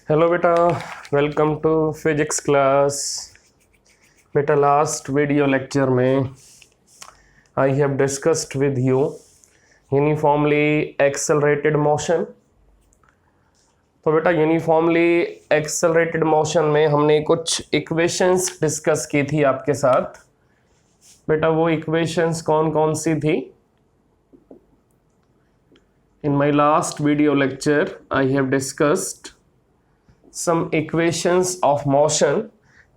Hello बेटा, welcome to physics class. बेटा last video lecture में I have discussed with you uniformly accelerated motion. तो बेटा uniformly accelerated motion में हमने कुछ इक्वेशंस डिस्कस की थी आपके साथ। बेटा वो इक्वेशंस कौन कौन सी थी? In my last video lecture I have discussed some equations of motion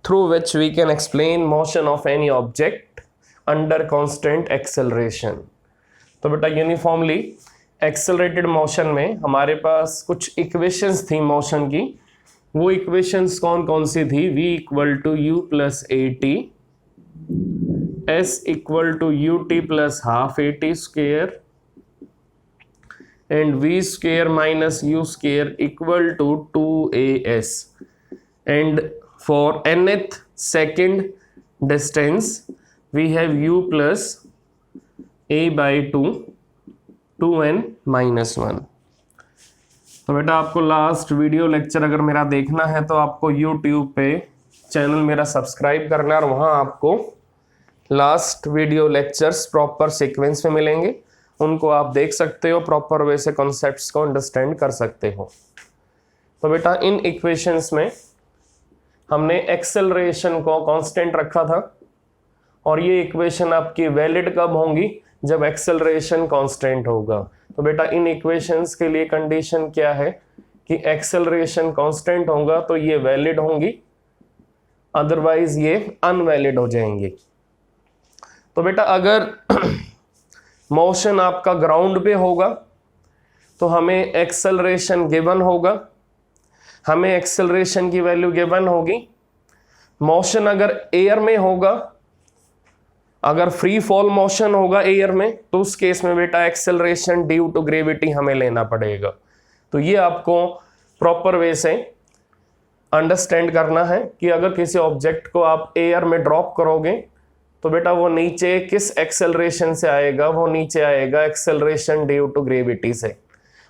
through which we can explain motion of any object under constant acceleration। तो बेटा यूनिफॉर्मली एक्सेलरेटेड मोशन में हमारे पास कुछ इक्वेशंस थी मोशन की। वो इक्वेशंस कौन कौन सी थी? v equal to u plus a t, s equal to u t plus half a t square and v square minus u square equal to 2as, and for nth second distance we have u plus a by 2n minus 1। तो बेटा आपको last video lecture अगर मेरा देखना है तो आपको YouTube पे चैनल मेरा सब्सक्राइब करना और वहाँ आपको last video lectures proper sequence में मिलेंगे। उनको आप देख सकते हो, प्रॉपर वे से कॉन्सेप्ट्स को अंडरस्टैंड कर सकते हो। तो बेटा इन इक्वेशंस में हमने एक्सेलरेशन को कांस्टेंट रखा था और ये इक्वेशन आपकी वैलिड कब होंगी? जब एक्सेलरेशन कांस्टेंट होगा। तो बेटा इन इक्वेशंस के लिए कंडीशन क्या है कि एक्सेलरेशन कांस्टेंट होगा तो ये वैलिड होंगी, अदरवाइज ये अनवैलिड हो जाएंगी। तो बेटा अगर मोशन आपका ग्राउंड पे होगा तो हमें एक्सेलरेशन गिवन होगा, हमें एक्सेलरेशन की वैल्यू गिवन होगी। मोशन अगर एयर में होगा, अगर फ्री फॉल मोशन होगा एयर में, तो उस केस में बेटा एक्सेलरेशन ड्यू टू ग्रेविटी हमें लेना पड़ेगा। तो ये आपको प्रॉपर वे से अंडरस्टैंड करना है कि अगर किसी ऑब्जेक्ट को आप एयर में ड्रॉप करोगे तो बेटा वो नीचे किस एक्सेलरेशन से आएगा? वो नीचे आएगा एक्सेलरेशन ड्यू टू ग्रेविटी से,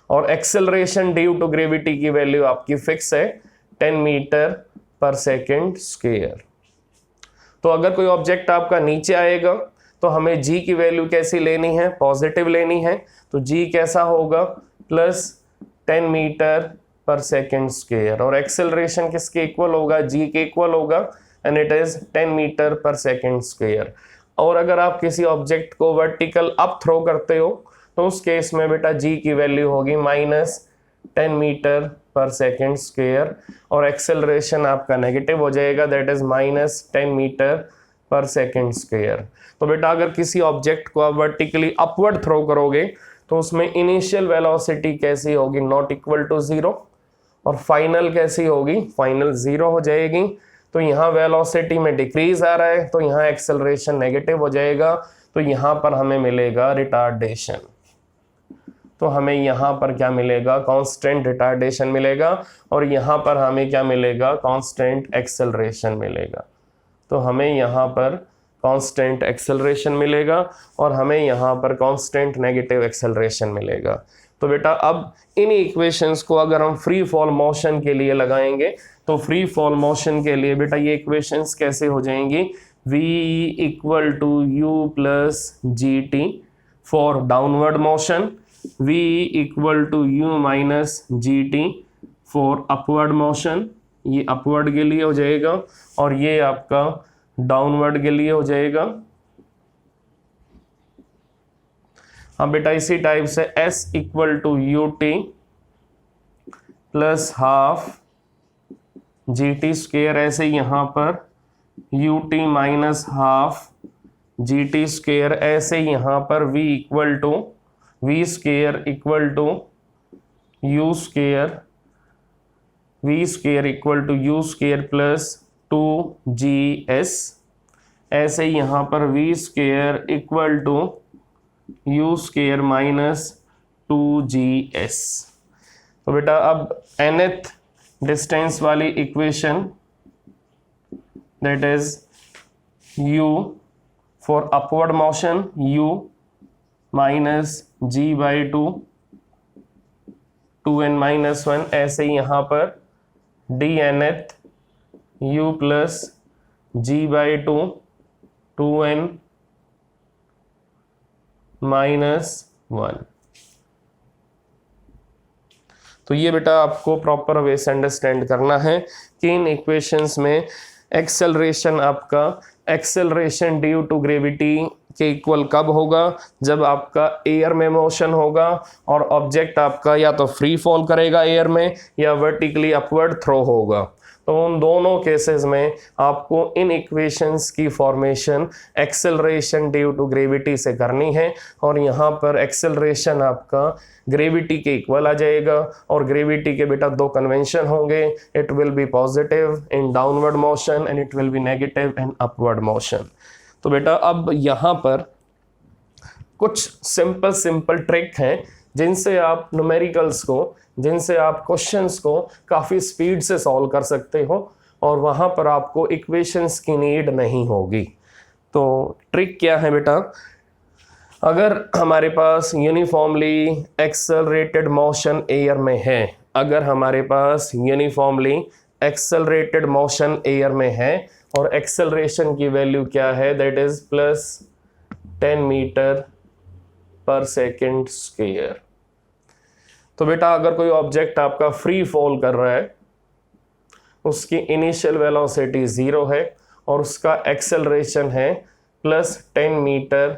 और एक्सेलरेशन ड्यू टू ग्रेविटी की वैल्यू आपकी फिक्स है 10 मीटर पर सेकेंड स्क्वायर। तो अगर कोई ऑब्जेक्ट आपका नीचे आएगा तो हमें जी की वैल्यू कैसी लेनी है? पॉजिटिव लेनी है। तो जी कैसा होगा? Plus 10 metre per second square, और एक्सेलरेशन किसके इक्वल होगा? जी के इक्वल होगा, and it is 10 metre per second square. और अगर आप किसी ऑब्जेक्ट को वर्टिकल अप थ्रो करते हो तो उस केस में बेटा जी की वैल्यू होगी -10 मीटर पर सेकेंड स्क्वायर, और एक्सेलरेशन आपका नेगेटिव हो जाएगा, that is -10 metre per second square. तो बेटा अगर किसी ऑब्जेक्ट को आप वर्टिकली अपवर्ड थ्रो करोगे तो उसमें इनिशियल वेलोसिटी कैसी होगी? नॉट इक्वल टू 0, और फाइनल कैसी होगी? फाइनल 0 हो जाएगी। तो यहाँ वेलोसिटी में डिक्रीज आ रहा है तो यहाँ एक्सेलरेशन नेगेटिव हो जाएगा, तो यहाँ पर हमें मिलेगा रिटार्डेशन। तो हमें यहाँ पर क्या मिलेगा? कांस्टेंट रिटार्डेशन मिलेगा, और यहाँ पर हमें क्या मिलेगा? कांस्टेंट एक्सेलरेशन मिलेगा। तो हमें यहाँ पर कांस्टेंट एक्सेलरेशन मिलेगा और हमें यहाँ पर कांस्टेंट नेगेटिव एक्सेलरेशन मिलेगा। तो बेटा अब इन इक्वेशंस को अगर हम फ्री फॉल मोशन के लिए लगाएंगे तो फ्री फॉल मोशन के लिए बेटा ये इक्वेशंस कैसे हो जाएंगी? v equal to u plus g t for downward motion, v equal to u minus g t for upward motion, ये अपवर्ड के लिए हो जाएगा, और ये आपका डाउनवर्ड के लिए हो जाएगा। अब बेटा इसी टाइप से s equal to u t plus half g t square, ऐसे यहाँ पर u t minus half g t square, ऐसे यहाँ पर v equal to v square equal to u square, v square equal to u square plus 2gs, ऐसे यहाँ पर v square equal to u square minus 2gs। तो बेटा अब nth distance वाली equation, that is u for upward motion, u minus ji by 2 2n-1, ऐसे ही यहाँ पर D nth u plus g by 2 2n minus 1। तो ये बेटा आपको प्रॉपर वे से अंडरस्टैंड करना है कि इन इक्वेशंस में एक्सेलरेशन आपका एक्सेलरेशन ड्यू टू ग्रेविटी के इक्वल कब होगा, जब आपका एयर में मोशन होगा और ऑब्जेक्ट आपका या तो फ्री फॉल करेगा एयर में या वर्टिकली अपवर्ड थ्रो होगा। तो उन दोनों केसेस में आपको इन इक्वेशंस की formation acceleration due to gravity से करनी है और यहाँ पर एक्सेलरेशन आपका ग्रेविटी के इक्वल आ जाएगा और ग्रेविटी के बेटा दो कन्वेंशन होंगे, it will be positive in downward motion and it will be negative in upward motion. तो बेटा अब यहाँ पर कुछ सिंपल ट्रिक हैं जिनसे आप न्यूमेरिकल्स को, जिनसे आप क्वेश्चंस को काफ़ी स्पीड से सॉल्व कर सकते हो और वहाँ पर आपको इक्वेशंस की नीड नहीं होगी। तो ट्रिक क्या है बेटा, अगर हमारे पास यूनिफॉर्मली एक्सेलरेटेड मोशन एयर में है, अगर हमारे पास यूनिफॉर्मली एक्सेलरेटेड मोशन एयर में है और एक्सेलरेशन की वैल्यू क्या है, that is plus 10 metre per second square. तो बेटा अगर कोई ऑब्जेक्ट आपका फ्री फॉल कर रहा है, उसकी इनिशियल वेलोसिटी 0 है और उसका एक्सेलरेशन है plus 10 metre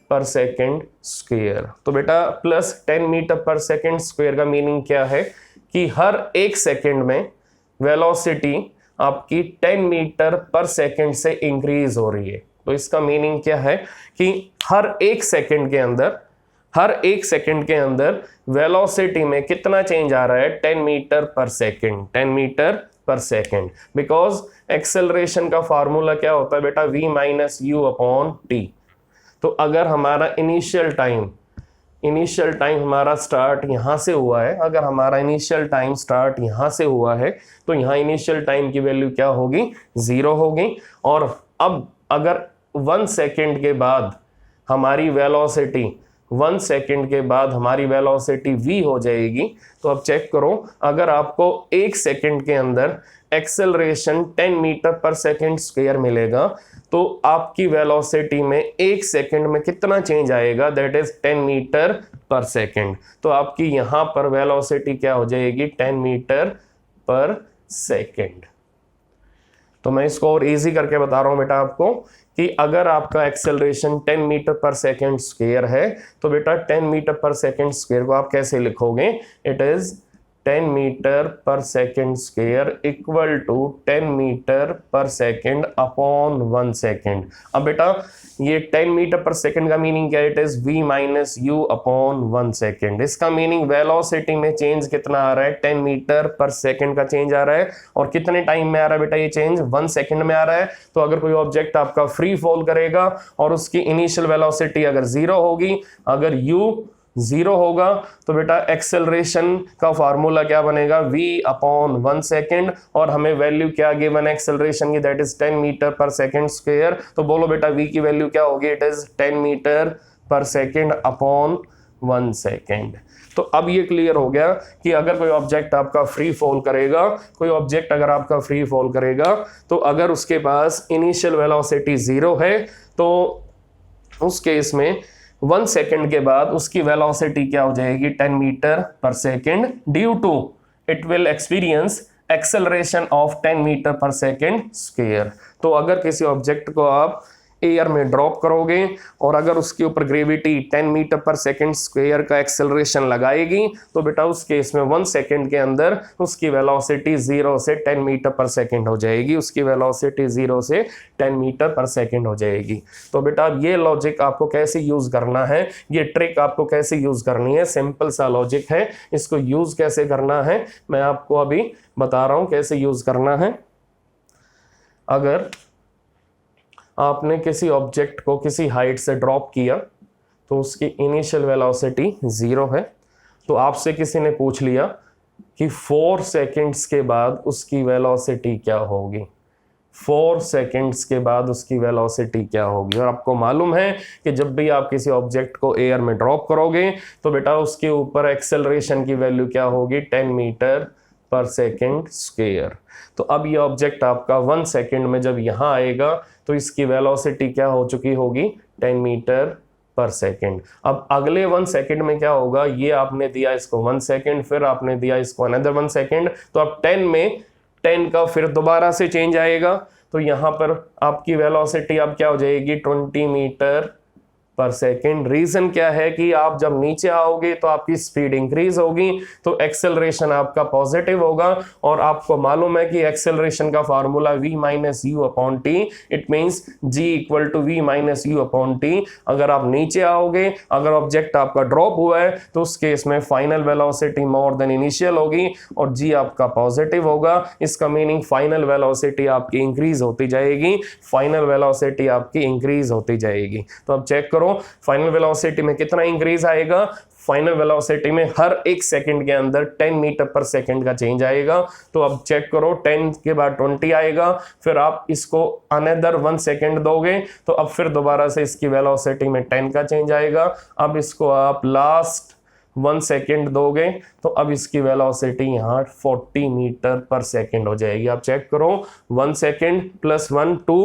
per second square. तो बेटा plus 10 metre per second square का मीनिंग क्या है कि हर एक सेकेंड में वेलोसिटी आपकी 10 मीटर पर सेकेंड से इंक्रीज हो रही है। तो इसका मीनिंग क्या है कि हर एक सेकेंड के अंदर वेलोसिटी में कितना चेंज आ रहा है, 10 metre per second, 10 metre per second. Because acceleration का फार्मूला क्या होता है बेटा, v minus u upon T. तो अगर हमारा इनिशियल टाइम हमारा स्टार्ट यहाँ से हुआ है, अगर हमारा इनिशियल टाइम स्टार्ट यहाँ से हुआ है तो यहाँ इनिशियल टाइम की वैल्यू क्या होगी, 0 होगी। और अब अगर 1 सेकेंड के बाद हमारी वेलोसिटी 1 सेकेंड के बाद हमारी वेलोसिटी v हो जाएगी। तो अब चेक करो, अगर आपको 1 सेकेंड के अंदर acceleration 10 metre per second square मिलेगा तो आपकी वेलोसिटी में 1 सेकेंड में कितना चेंज आएगा, that is 10 metre per second. तो आपकी यहाँ पर वेलोसिटी क्या हो जाएगी, 10 मीटर पर सेकेंड। तो मैं इसको और इजी करके बता रहा हूँ बेटा आपको कि अगर आपका acceleration 10 metre per second square है तो बेटा 10 मीटर पर सेकेंड स्क्वायर को आप कैसे लिखोगे, it is 10 metre per second square equal to 10 metre per second upon 1 second. अब बेटा ये 10 मीटर पर सेकेंड का मीनिंग क्या है, it is v minus u upon 1 second. इसका मीनिंग वेलोसिटी में चेंज कितना आ रहा है, 10 मीटर पर सेकेंड का चेंज आ रहा है। और कितने टाइम में आ रहा है बेटा ये चेंज, 1 सेकेंड में आ रहा है। तो अगर कोई ऑब्जेक्ट आपका फ्री फॉल करेगा और उसकी इनिशियल वेलोसिटी अगर 0 होगी, अगर u 0 होगा तो बेटा एक्सेलरेशन का फार्मूला क्या बनेगा, v अपॉन 1 सेकेंड। और हमें वैल्यू क्या गिवन है एक्सेलरेशन की, that is 10 metre per second square. तो बोलो बेटा v की वैल्यू क्या होगी, it is 10 metre per second upon 1 second. तो अब ये क्लियर हो गया कि अगर कोई ऑब्जेक्ट आपका फ्री फॉल करेगा, तो अगर उसके पास इनिशियल वेलोसिटी 0 है तो उस केस में 1 सेकेंड के बाद उसकी वेलोसिटी क्या हो जाएगी, 10 metre per second, due to it will experience acceleration of 10 metre per second square. तो अगर किसी ऑब्जेक्ट को आप एयर में ड्रॉप करोगे और अगर उसके ऊपर gravity 10 metre per second square का एक्सेलरेशन लगाएगी तो बेटा उस केस में 1 सेकेंड के अंदर उसकी वेलोसिटी 0 से 10 मीटर पर सेकेंड हो जाएगी, उसकी वेलोसिटी 0 से 10 मीटर पर सेकेंड हो जाएगी। तो बेटा ये लॉजिक आपको कैसे यूज करना है, ये ट्रिक आपको कैसे यूज करनी है, सिंपल सा लॉजिक है। इसको यूज कैसे करना है मैं आपको अभी बता रहा हूं कैसे यूज करना है। अगर आपने किसी ऑब्जेक्ट को किसी हाइट से ड्रॉप किया तो उसकी इनिशियल वेलोसिटी 0 है, तो आपसे किसी ने पूछ लिया कि 4 सेकेंड्स के बाद उसकी वेलोसिटी क्या होगी, 4 सेकेंड्स के बाद उसकी वेलोसिटी क्या होगी। और आपको मालूम है कि जब भी आप किसी ऑब्जेक्ट को एयर में ड्रॉप करोगे तो बेटा उसके ऊपर एक्सेलरेशन की वैल्यू क्या होगी, 10 मीटर पर सेकेंड स्क्वायर। तो अब ये ऑब्जेक्ट आपका 1 सेकेंड में जब यहाँ आएगा तो इसकी वेलोसिटी क्या हो चुकी होगी, 10 मीटर पर सेकेंड। अब अगले 1 सेकेंड में क्या होगा, ये आपने दिया इसको 1 सेकेंड, फिर आपने दिया इसको अनदर 1 सेकेंड, तो अब 10 में 10 का फिर दोबारा से चेंज आएगा, तो यहाँ पर आपकी वेलोसिटी अब क्या हो जाएगी, 20 मीटर पर सेकेंड। रीजन क्या है कि आप जब नीचे आओगे तो आपकी स्पीड इंक्रीज होगी, तो एक्सेलरेशन आपका पॉजिटिव होगा, और आपको मालूम है कि एक्सेलरेशन का formula v minus u upon t, it means g equal to v minus u upon t. अगर आप नीचे आओगे, अगर ऑब्जेक्ट आपका ड्रॉप हुआ है तो उस केस में final velocity more than initial होगी और g आपका पॉजिटिव होगा। इसका मीनिंग फाइनल वेलोसिटी आपकी इंक्रीज होती जाएगी, फाइनल वेलोसिटी आपकी इंक्रीज होती जाएगी। तो अब चेक करो फाइनल वेलोसिटी में कितना इंक्रीज आएगा। फाइनल वेलोसिटी में हर 1 सेकंड के अंदर 10 मीटर पर सेकंड का चेंज आएगा। तो अब चेक करो, 10 के बाद 20 आएगा, फिर आप इसको अनदर 1 सेकंड दोगे तो अब फिर दोबारा से इसकी वेलोसिटी में 10 का चेंज आएगा। अब इसको आप लास्ट 1 सेकेंड दोगे तो अब इसकी वेलोसिटी यहाँ 40 मीटर पर सेकेंड हो जाएगी। आप चेक करो, 1 second plus 1 2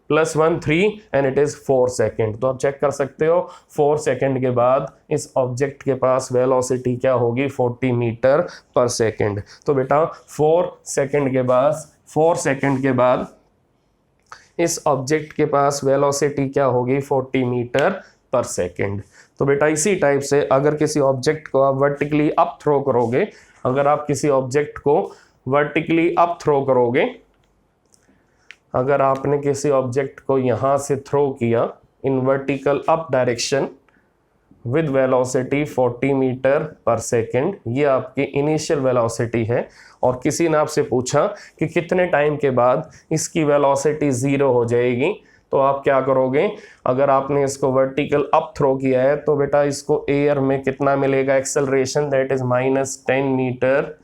plus 1 3 and it is 4 second. तो आप चेक कर सकते हो 4 सेकेंड के बाद इस ऑब्जेक्ट के पास वेलोसिटी क्या होगी, 40 मीटर पर सेकेंड। तो बेटा 4 सेकेंड के बाद इस ऑब्जेक्ट के पास वेलोसिटी क्या होगी, 40 मीटर पर सेकेंड। तो बेटा इसी टाइप से अगर किसी ऑब्जेक्ट को आप वर्टिकली अप थ्रो करोगे, अगर आप किसी ऑब्जेक्ट को वर्टिकली अप थ्रो करोगे, अगर आपने किसी ऑब्जेक्ट को यहाँ से थ्रो किया in vertical up direction with velocity 40 metre per second, ये आपकी इनिशियल वेलोसिटी है, और किसी ने आपसे पूछा कि कितने टाइम के बाद इसकी वेलोसिटी 0 हो जाएगी, तो आप क्या करोगे, अगर आपने इसको वर्टिकल अप थ्रो किया है तो बेटा इसको एयर में कितना मिलेगा acceleration, that is -10 metre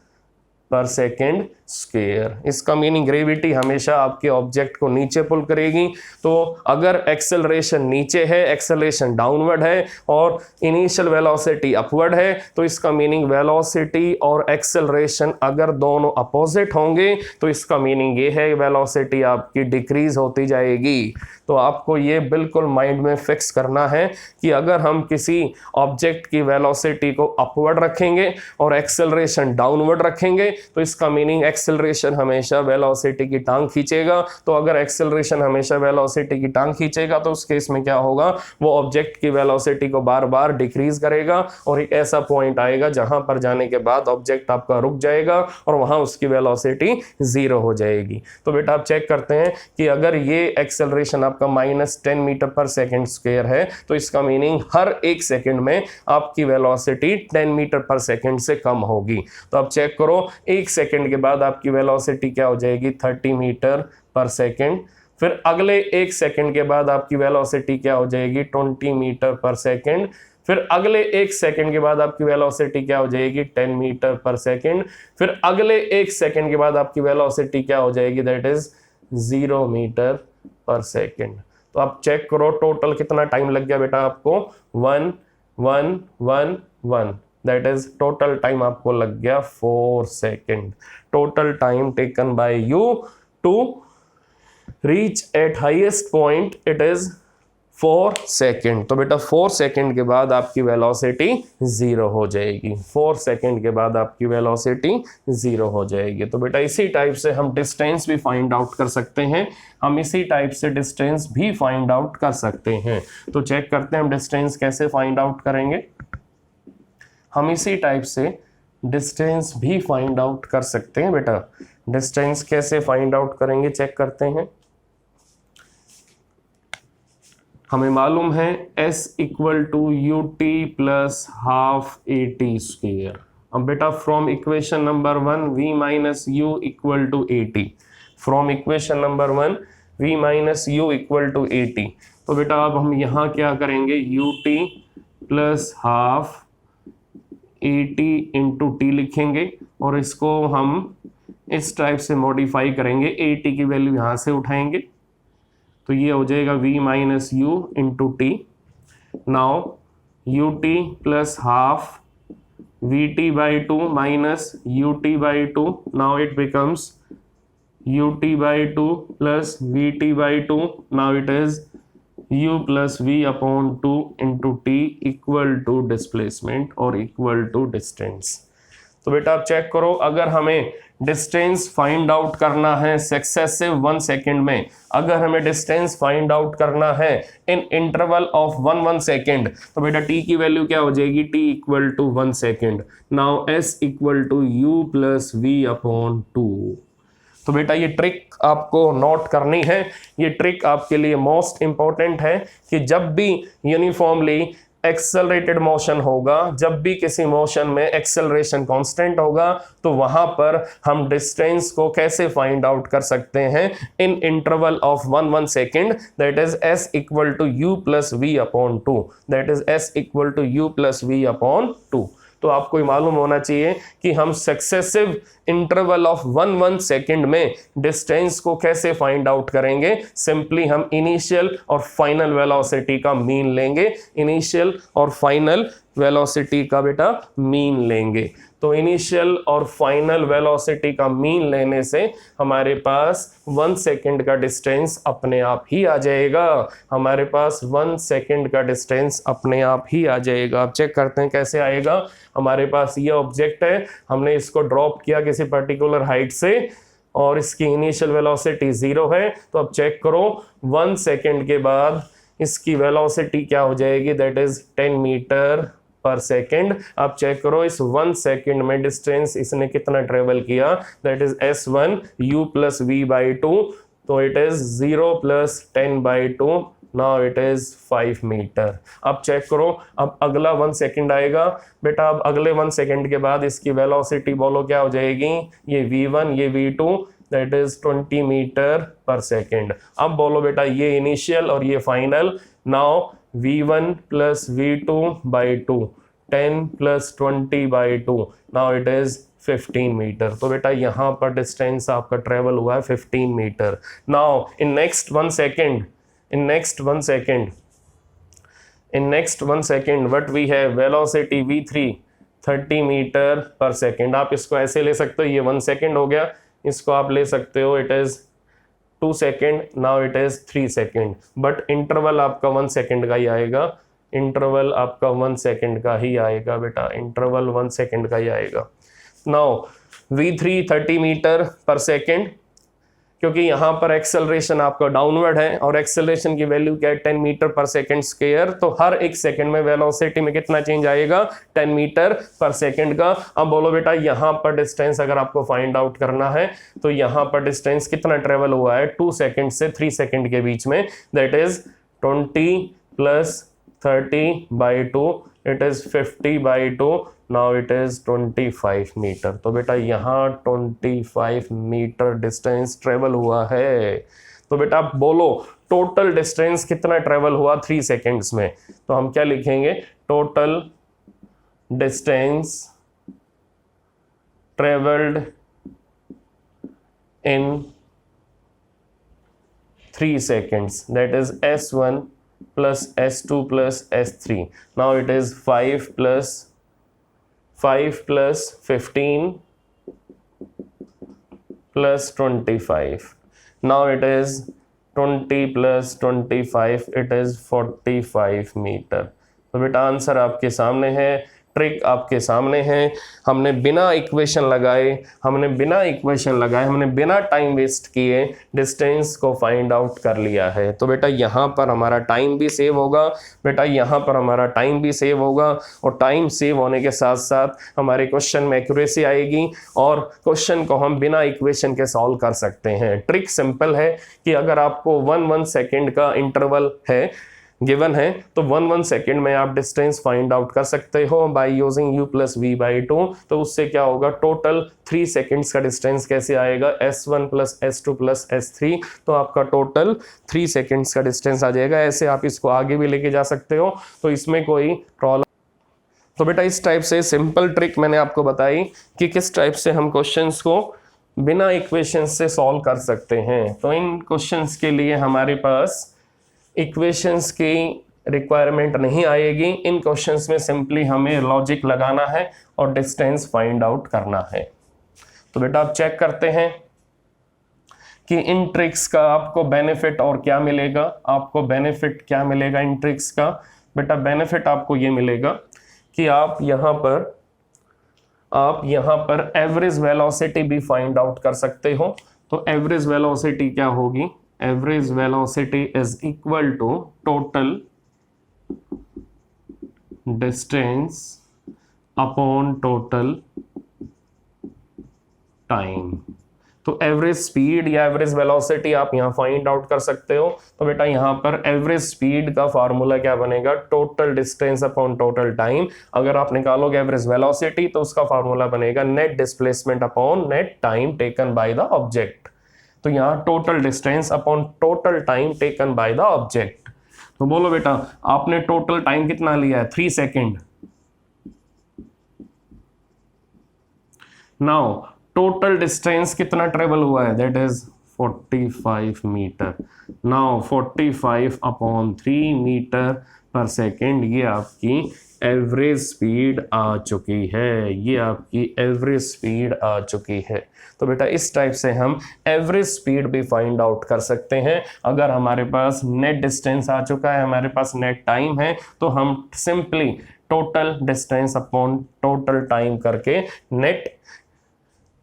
per second square. इसका मीनिंग ग्रेविटी हमेशा आपके ऑब्जेक्ट को नीचे पुल करेगी। तो अगर एक्सेलरेशन नीचे है, एक्सेलरेशन डाउनवर्ड है और इनिशियल वेलोसिटी अपवर्ड है, तो इसका मीनिंग वेलोसिटी और एक्सेलरेशन अगर दोनों अपोजिट होंगे तो इसका मीनिंग ये है वेलोसिटी आपकी डिक्रीज होती जाएगी। तो आपको ये बिल्कुल माइंड में फिक्स करना है कि अगर हम किसी ऑब्जेक्ट की वेलोसिटी को अपवर्ड रखेंगे और एक्सेलरेशन डाउनवर्ड रखेंगे तो इसका मीनिंग एक्सेलरेशन हमेशा वेलोसिटी की टांग खींचेगा। तो अगर एक्सेलरेशन हमेशा वेलोसिटी की टांग खींचेगा तो उस केस में क्या होगा, वो ऑब्जेक्ट की वेलोसिटी को बार बार डिक्रीज करेगा और एक ऐसा पॉइंट आएगा जहां पर जाने के बाद ऑब्जेक्ट आपका रुक जाएगा और वहां उसकी वेलोसिटी 0 हो जाएगी। तो बेटा आप चेक करते हैं कि अगर ये एक्सेलरेशन आपका -10 मीटर पर सेकेंड स्क्वायर है तो इसका मीनिंग हर 1 सेकेंड में आपकी वेलोसिटी 10 मीटर पर सेकेंड से कम होगी। तो आप चेक करो, 1 सेकेंड के बाद आपकी वेलोसिटी क्या हो जाएगी, 30 मीटर पर सेकेंड। फिर अगले 1 सेकेंड के बाद आपकी वेलोसिटी क्या हो जाएगी, 20 मीटर पर सेकेंड। फिर अगले 1 सेकेंड के बाद आपकी वेलोसिटी क्या हो जाएगी, 10 मीटर पर सेकेंड। फिर अगले 1 सेकेंड के बाद आपकी वेलोसिटी क्या हो जाएगी, that is 0 metre per second. तो आप चेक करो टोटल कितना टाइम लग गया बेटा आपको, 1 1 1 1, दैट इज टोटल टाइम आपको लग गया 4 second. Total time taken by you to reach at highest point it is 4 second. तो बेटा 4 सेकेंड के बाद आपकी वेलोसिटी 0 हो जाएगी, 4 सेकेंड के बाद आपकी वेलोसिटी 0 हो जाएगी। तो बेटा इसी टाइप से हम डिस्टेंस भी फाइंड आउट कर सकते हैं, हम इसी टाइप से डिस्टेंस भी फाइंड आउट कर सकते हैं। तो चेक करते हैं हम डिस्टेंस कैसे फाइंड आउट करेंगे। हम इसी टाइप से डिस्टेंस भी फाइंड आउट कर सकते हैं। बेटा डिस्टेंस कैसे फाइंड आउट करेंगे, चेक करते हैं। हमें मालूम है s equal to ut plus half at square. अब बेटा from equation number 1 v minus u equal to at, from equation number 1 v minus u equal to at। तो बेटा अब हम यहाँ क्या करेंगे, ut plus half at into t लिखेंगे और इसको हम इस टाइप से मॉडिफाई करेंगे, at की वैल्यू यहाँ से उठाएंगे तो ये हो जाएगा v minus you into T. Now ut plus half vt by 2 minus ut by 2. Now it becomes ut by 2 plus vt by 2. Now it is u plus v upon 2 into t equal to displacement और equal to distance. तो बेटा आप check करो, अगर हमें distance find out करना है successive 1 second में, अगर हमें डिस्टेंस फाइंड आउट करना है इन इंटरवल ऑफ 1 सेकेंड, तो बेटा t की वैल्यू क्या हो जाएगी, t equal to 1 second. Now s equal to u plus v upon 2। तो बेटा ये ट्रिक आपको नोट करनी है, ये ट्रिक आपके लिए मोस्ट इंपॉर्टेंट है कि जब भी यूनिफॉर्मली एक्सेलरेटेड मोशन होगा, जब भी किसी मोशन में एक्सेलरेशन कांस्टेंट होगा, तो वहां पर हम डिस्टेंस को कैसे फाइंड आउट कर सकते हैं in interval of 1 second, that is s equal to u plus v upon 2, that is s equal to u plus v upon 2। तो आपको मालूम होना चाहिए कि हम सक्सेसिव इंटरवल ऑफ 1 सेकेंड में डिस्टेंस को कैसे फाइंड आउट करेंगे। सिंपली हम इनिशियल और फाइनल वेलोसिटी का मीन लेंगे, इनिशियल और फाइनल वेलोसिटी का बेटा मीन लेंगे। तो इनिशियल और फाइनल वेलोसिटी का मीन लेने से हमारे पास 1 सेकेंड का डिस्टेंस अपने आप ही आ जाएगा, हमारे पास 1 सेकेंड का डिस्टेंस अपने आप ही आ जाएगा। आप चेक करते हैं कैसे आएगा। हमारे पास ये ऑब्जेक्ट है, हमने इसको ड्रॉप किया किसी पर्टिकुलर हाइट से और इसकी इनिशियल वेलोसिटी 0 है। तो अब चेक करो 1 सेकेंड के बाद इसकी वेलोसिटी क्या हो जाएगी, that is 10 metre per second. आप चेक करो इस 1 सेकेंड में डिस्टेंस इसने कितना ट्रेवल किया, that is s1 u plus v by 2। तो इट इज 0 plus 10 by 2, now it is 5 metre. अब चेक करो, अब अगला 1 सेकेंड आएगा बेटा। अब अगले 1 सेकेंड के बाद इसकी वेलोसिटी बोलो क्या हो जाएगी, ये v1 ये v2, that is 20 metre per second. अब बोलो बेटा ये इनिशियल और ये final. Now v1 plus v2 by 2, 10 plus 20 by 2, now it is 15 metre. तो बेटा यहाँ पर डिस्टेंस आपका ट्रेवल हुआ है 15 metre. Now in next 1 second, in next 1 second what we have, velocity v3 30 metre per second. आप इसको ऐसे ले सकते हो, ये 1 सेकेंड हो गया, इसको आप ले सकते हो it is 2 second, now it is 3 second, but interval आपका 1 सेकेंड का ही आएगा, इंटरवल आपका 1 सेकेंड का ही आएगा बेटा, इंटरवल 1 सेकेंड का ही आएगा। Now v3 30 metre per second, क्योंकि यहाँ पर एक्सेलरेशन आपका डाउनवर्ड है और एक्सेलरेशन की वैल्यू क्या है 10 मीटर पर सेकेंड स्क्वायर। तो हर एक सेकेंड में वेलोसिटी में कितना चेंज आएगा, 10 मीटर पर सेकेंड का। अब बोलो बेटा यहाँ पर डिस्टेंस अगर आपको फाइंड आउट करना है तो यहाँ पर डिस्टेंस कितना ट्रेवल हुआ है 2 सेकेंड से 3 सेकेंड के बीच में, that is 20 plus 30 by 2, it is 50 by 2, now it is 25 metre. तो बेटा यहाँ 25 मीटर डिस्टेंस ट्रेवल हुआ है। तो बेटा आप बोलो टोटल डिस्टेंस कितना ट्रेवल हुआ 3 सेकेंड्स में, तो हम क्या लिखेंगे, total distance travelled in 3 seconds, that is s1 plus s2 plus s3. Now it is 5 plus 15 plus 25. Now it is 20 plus 25, it is 45 metre. तो बेटा आंसर आपके सामने है, ट्रिक आपके सामने है। हमने बिना इक्वेशन लगाए, हमने बिना टाइम वेस्ट किए डिस्टेंस को फाइंड आउट कर लिया है। तो बेटा यहाँ पर हमारा टाइम भी सेव होगा, और टाइम सेव होने के साथ साथ हमारे क्वेश्चन में एक्यूरेसी आएगी और क्वेश्चन को हम बिना इक्वेशन के सॉल्व कर सकते हैं। ट्रिक सिंपल है कि अगर आपको 1 सेकेंड का इंटरवल है गिवन है तो 1 सेकेंड में आप डिस्टेंस फाइंड आउट कर सकते हो by using u plus v by 2। तो उससे क्या होगा, टोटल 3 सेकेंड्स का डिस्टेंस कैसे आएगा, s1 plus s2 plus s3। तो आपका टोटल 3 सेकेंड्स का डिस्टेंस आ जाएगा। ऐसे आप इसको आगे भी लेके जा सकते हो, तो इसमें कोई प्रॉब्लम। तो बेटा इस टाइप से सिंपल ट्रिक मैंने आपको बताई कि किस टाइप से हम क्वेश्चंस को बिना इक्वेशंस से सॉल्व कर सकते हैं। तो इन क्वेश्चंस के लिए हमारे पास इक्वेशंस की रिक्वायरमेंट नहीं आएगी। इन क्वेश्चंस में सिंपली हमें लॉजिक लगाना है और डिस्टेंस फाइंड आउट करना है। तो बेटा आप चेक करते हैं कि इन ट्रिक्स का आपको बेनिफिट और क्या मिलेगा। आपको बेनिफिट क्या मिलेगा इन ट्रिक्स का? बेटा बेनिफिट आपको ये मिलेगा कि आप यहाँ पर एवरेज वेलोसिटी भी फाइंड आउट कर सकते हो। तो एवरेज वेलोसिटी क्या होगी? Average velocity is equal to total distance upon total time. तो एवरेज स्पीड या एवरेज वेलोसिटी आप यहाँ फाइंड आउट कर सकते हो। तो बेटा यहाँ पर एवरेज स्पीड का फार्मूला क्या बनेगा? Total distance upon total time. अगर आप निकालोगे एवरेज वेलोसिटी तो उसका फार्मूला बनेगा net displacement upon net time taken by the object. तो यहाँ total distance upon total time taken by the object. तो बोलो बेटा आपने टोटल टाइम कितना लिया है? 3 सेकेंड। नाउ टोटल डिस्टेंस कितना ट्रेवल हुआ है? That is 45 metre. Now 45 upon 3 metre per second, ये आपकी एवरेज स्पीड आ चुकी है। ये आपकी एवरेज स्पीड आ चुकी है। तो बेटा इस टाइप से हम एवरेज स्पीड भी फाइंड आउट कर सकते हैं। अगर हमारे पास नेट डिस्टेंस आ चुका है, हमारे पास नेट टाइम है, तो हम simply total distance upon total time करके net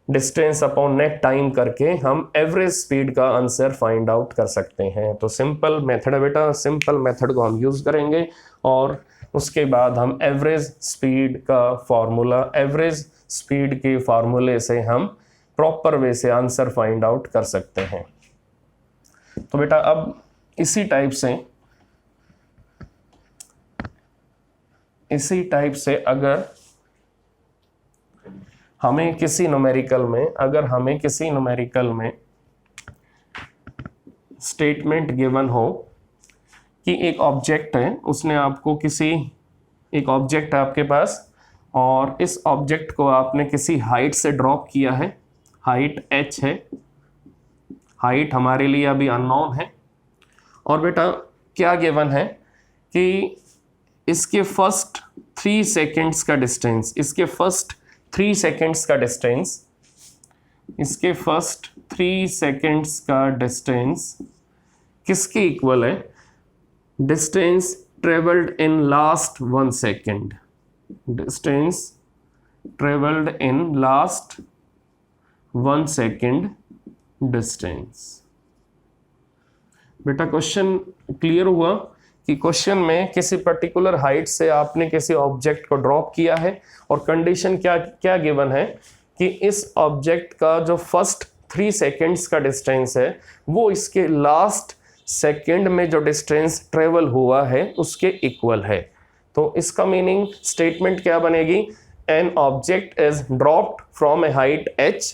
distance upon net time करके हम एवरेज स्पीड का आंसर फाइंड आउट कर सकते हैं। तो सिंपल मेथड है बेटा, सिंपल मेथड को हम यूज करेंगे और उसके बाद हम एवरेज स्पीड का फॉर्मूला, एवरेज स्पीड के फार्मूले से हम प्रॉपर वे से आंसर फाइंड आउट कर सकते हैं। तो बेटा अब इसी अगर हमें किसी न्यूमेरिकल में स्टेटमेंट गिवन हो कि एक ऑब्जेक्ट है, उसने आपको एक ऑब्जेक्ट है आपके पास और इस ऑब्जेक्ट को आपने किसी हाइट से ड्रॉप किया है, हाइट h है, हाइट हमारे लिए अभी अननोन है। और बेटा क्या गिवन है कि इसके फर्स्ट 3 सेकेंड्स का डिस्टेंस, इसके फर्स्ट 3 सेकेंड्स का डिस्टेंस किसके इक्वल है? Distance travelled in last 1 second, distance travelled in last 1 second distance. बेटा क्वेश्चन क्लियर हुआ कि क्वेश्चन में किसी पर्टिकुलर हाइट से आपने किसी ऑब्जेक्ट को ड्रॉप किया है और कंडीशन क्या गिवन है कि इस ऑब्जेक्ट का जो फर्स्ट 3 सेकेंड्स का डिस्टेंस है वो इसके लास्ट सेकेंड में जो डिस्टेंस ट्रेवल हुआ है उसके इक्वल है। तो इसका मीनिंग स्टेटमेंट क्या बनेगी? An object is dropped from A height h,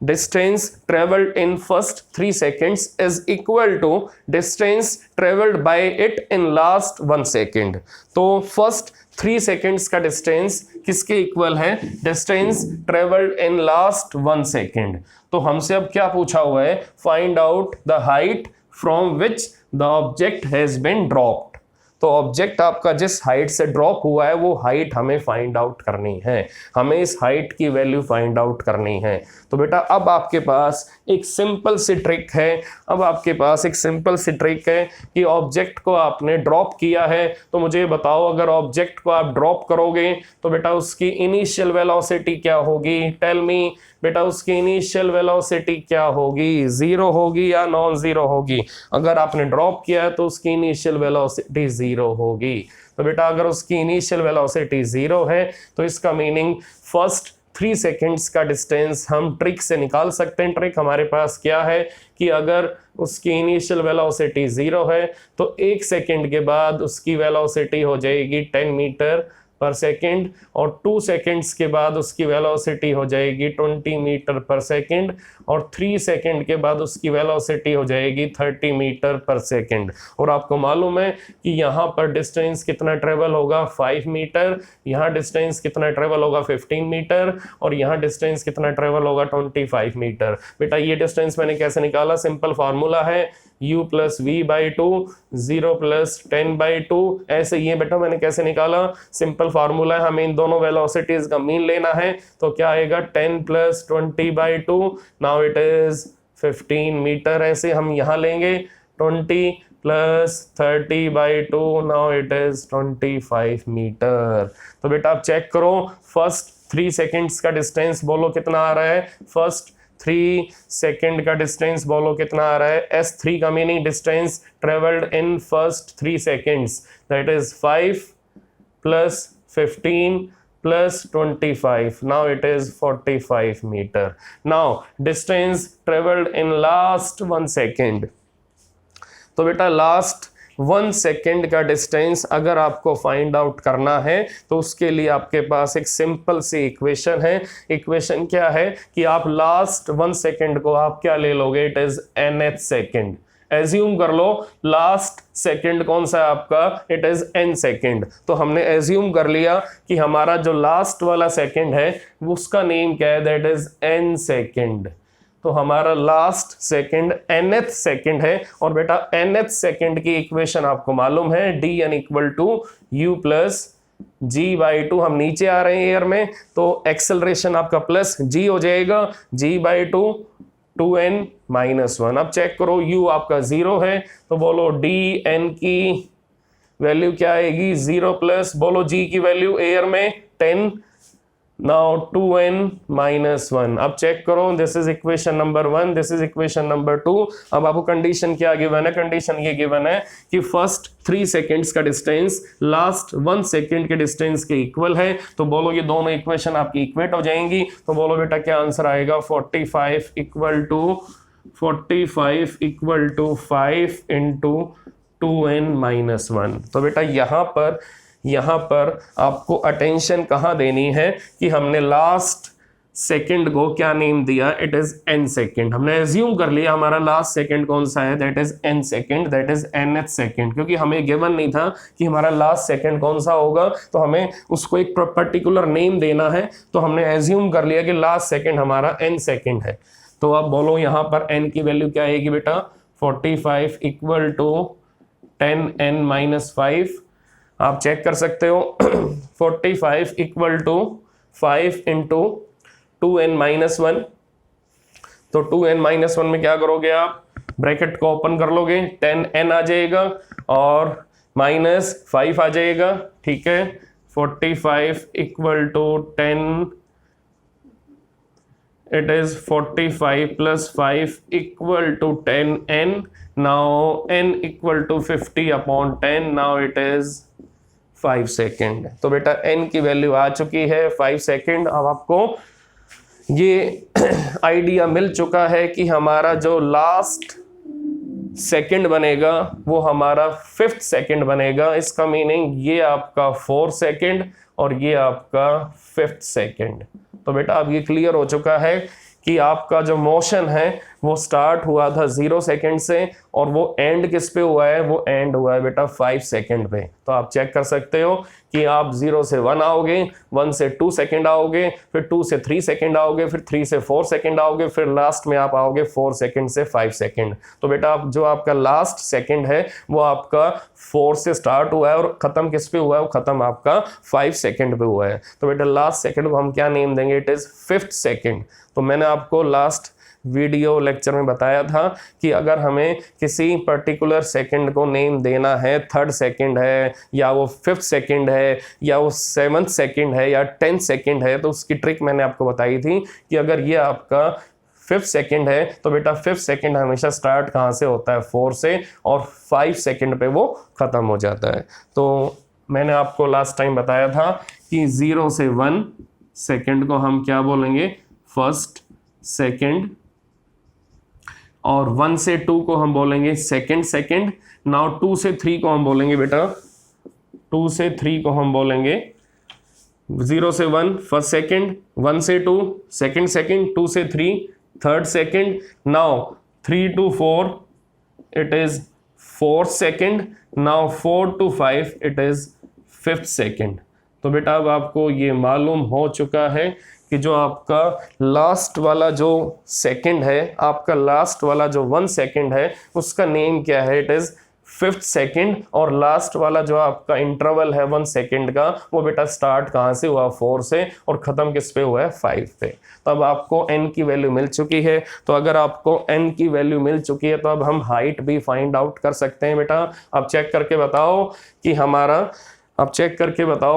distance traveled in first 3 seconds is equal to distance traveled by it in last 1 second। तो first 3 seconds का distance किसके इक्वल है? distance traveled in last 1 second। तो हमसे अब क्या पूछा हुआ है? find out the height from which the object has been dropped। तो ऑब्जेक्ट आपका जिस हाइट से ड्रॉप हुआ है वो हाइट हमें फाइंड आउट करनी है, हमें इस हाइट की वैल्यू फाइंड आउट करनी है। तो बेटा अब आपके पास एक सिंपल सी ट्रिक है, कि ऑब्जेक्ट को आपने ड्रॉप किया है। तो मुझे बताओ अगर ऑब्जेक्ट को आप ड्रॉप करोगे तो बेटा उसकी इनिशियल वेलोसिटी क्या होगी? टेल मी बेटा उसकी इनिशियल वेलोसिटी क्या होगी? 0 होगी या नॉन जीरो होगी? अगर आपने ड्रॉप किया है तो उसकी इनिशियल वेलोसिटी 0 होगी। तो बेटा अगर उसकी इनिशियल वेलोसिटी 0 है तो इसका मीनिंग फर्स्ट 3 सेकेंड्स का डिस्टेंस हम ट्रिक से निकाल सकते हैं। ट्रिक हमारे पास क्या है कि अगर उसकी इनिशियल वेलोसिटी 0 है तो 1 सेकेंड के बाद उसकी वेलोसिटी हो जाएगी 10 मीटर पर सेकेंड, और 2 सेकेंड्स के बाद उसकी वेलोसिटी हो जाएगी 20 मीटर पर सेकेंड, और 3 सेकेंड के बाद उसकी वेलोसिटी हो जाएगी 30 मीटर पर सेकेंड। और आपको मालूम है कि यहाँ पर डिस्टेंस कितना ट्रेवल होगा 5 मीटर, यहाँ डिस्टेंस कितना ट्रेवल होगा 15 मीटर, और यहाँ डिस्टेंस कितना ट्रेवल होगा 25 मीटर। बेटा ये डिस्टेंस मैंने कैसे निकाला, सिंपल फार्मूला है u plus v by two, 0 plus 10 by two. ऐसे ये बेटा मैंने कैसे निकाला, सिंपल फार्मूला है, हमें इन दोनों वेलोसिटीज का मीन लेना है, तो क्या आएगा 10 plus 20 by two, now it is 15 metre. ऐसे हम यहाँ लेंगे 20 plus 30 by two, now it is 25 metre. तो बेटा आप चेक करो, फर्स्ट 3 सेकेंड्स का डिस्टेंस बोलो कितना आ रहा है, फर्स्ट 3 सेकेंड का डिस्टेंस बोलो कितना आ रहा है, S3 का meaning distance travelled in first 3 seconds, that is 5 plus 15 plus 25, now it is 45 meter. Now distance traveled in last 1 second, तो बेटा लास्ट 1 सेकेंड का डिस्टेंस अगर आपको फाइंड आउट करना है तो उसके लिए आपके पास एक सिंपल सी इक्वेशन है। इक्वेशन क्या है कि आप लास्ट 1 सेकेंड को आप क्या ले लोगे, it is nth second. Assume कर लो लास्ट सेकेंड कौन सा है आपका, इट इज n सेकेंड। तो हमने एज्यूम कर लिया कि हमारा जो लास्ट वाला सेकेंड है उसका नेम क्या है, दैट इज n सेकेंड। तो हमारा लास्ट सेकेंड nth सेकेंड है, और बेटा nth सेकेंड की इक्वेशन आपको मालूम है, dn equal to u plus g by two. हम नीचे आ रहे हैं एयर में तो एक्सेलरेशन आपका प्लस g हो जाएगा, g by to 2n minus 1। अब चेक करो u आपका 0 है तो बोलो dn की वैल्यू क्या आएगी, 0 प्लस बोलो g की वैल्यू एयर में 10, नाउ 2n माइनस 1। अब चेक करो, this is equation number 1, this is equation number 2। अब आपको कंडीशन क्या गिवन है, कंडीशन ये गिवन है कि फर्स्ट 3 सेकेंड्स का डिस्टेंस लास्ट 1 सेकेंड के डिस्टेंस के इक्वल है। तो बोलो ये दोनों इक्वेशन आपकी इक्वेट हो जाएंगी। तो बोलो बेटा क्या आंसर आएगा, 45 equal to 5 into 2n minus 1। तो बेटा यहाँ पर आपको अटेंशन कहाँ देनी है कि हमने लास्ट सेकंड को क्या नेम दिया, इट इज n सेकंड। हमने एज्यूम कर लिया हमारा लास्ट सेकंड कौन सा है, that is n second, that is nth second, क्योंकि हमें गिवन नहीं था कि हमारा लास्ट सेकंड कौन सा होगा, तो हमें उसको एक पर्टिकुलर नेम देना है। तो हमने एज्यूम कर लिया कि लास्ट सेकंड हमारा n सेकंड है। तो अब बोलो यहाँ पर n की वैल्यू क्या आएगी बेटा, 45 इक्वल टू 10n माइनस 5। आप चेक कर सकते हो 45 equal to 5 into 2n minus 1। तो 2n माइनस 1 में क्या करोगे आप, ब्रैकेट को ओपन कर लोगे, 10n आ जाएगा और माइनस 5 आ जाएगा, ठीक है। 45 equal to 10, it is 45 plus 5 equal to 10n. Now n equal to 50 upon 10, now it is 5 second. तो बेटा n की वैल्यू आ चुकी है 5 सेकेंड। अब आपको ये आइडिया मिल चुका है कि हमारा जो लास्ट सेकेंड बनेगा वो हमारा 5th सेकेंड बनेगा। इसका मीनिंग ये आपका 4 सेकेंड और ये आपका 5th सेकेंड। तो बेटा अब ये क्लियर हो चुका है कि आपका जो मोशन है वो स्टार्ट हुआ था 0 सेकेंड से और वो एंड किस पे हुआ है, वो एंड हुआ है बेटा 5 सेकेंड पे। तो आप चेक कर सकते हो कि आप 0 से 1 आओगे, 1 से 2 सेकेंड आओगे, फिर 2 से 3 सेकेंड आओगे, फिर 3 से 4 सेकेंड आओगे, फिर लास्ट में आप आओगे 4 सेकेंड से 5 सेकेंड। तो बेटा आप जो आपका लास्ट सेकेंड है वो आपका 4 से स्टार्ट हुआ है और खत्म किस पे हुआ है, वो खत्म आपका 5 सेकेंड पे हुआ है। तो बेटा लास्ट सेकेंड को हम क्या नेम देंगे, इट इज 5th सेकेंड। तो मैंने आपको लास्ट वीडियो लेक्चर में बताया था कि अगर हमें किसी पर्टिकुलर सेकंड को नेम देना है, 3rd सेकंड है या वो 5th सेकंड है या वो 7th सेकंड है या 10th सेकंड है, तो उसकी ट्रिक मैंने आपको बताई थी कि अगर ये आपका 5th सेकंड है तो बेटा 5th सेकंड हमेशा स्टार्ट कहाँ से होता है, 4 से, और 5 सेकंड पे वो ख़त्म हो जाता है। तो मैंने आपको लास्ट टाइम बताया था कि 0 से 1 सेकंड को हम क्या बोलेंगे, फर्स्ट सेकंड, और 1 से 2 को हम बोलेंगे सेकंड सेकंड। नाउ 2 से 3 को हम बोलेंगे बेटा, 2 से 3 को हम बोलेंगे 0 से 1 फर्स्ट सेकंड, 1 से 2 सेकंड सेकंड, 2 से 3 third second, now 3 to 4 it is fourth second, now 4 to 5 it is fifth second। तो बेटा अब आपको ये मालूम हो चुका है कि जो आपका लास्ट वाला जो सेकंड है, आपका लास्ट वाला जो 1 सेकंड है उसका नेम क्या है, इट इज फिफ्थ सेकंड। और लास्ट वाला जो आपका इंटरवल है 1 सेकंड का, वो बेटा स्टार्ट कहाँ से हुआ, 4 से, और ख़त्म किस पे हुआ है, 5 पे। तो अब आपको n की वैल्यू मिल चुकी है। तो अगर आपको n की वैल्यू मिल चुकी है तो अब हम हाइट भी फाइंड आउट कर सकते हैं बेटा। अब चेक करके बताओ कि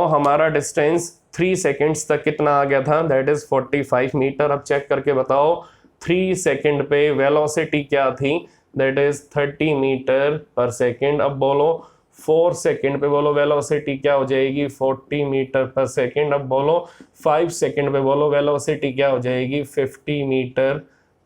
हमारा डिस्टेंस 3 सेकेंड्स तक कितना आ गया था, दैट इज 45 मीटर। अब चेक करके बताओ 3 सेकेंड पे वेलोसिटी क्या थी, that is 30 metre per second. अब बोलो 4 सेकेंड पे बोलो वेलोसिटी क्या हो जाएगी, 40 मीटर पर सेकेंड। अब बोलो 5 सेकेंड पे बोलो वेलोसिटी क्या हो जाएगी, 50 मीटर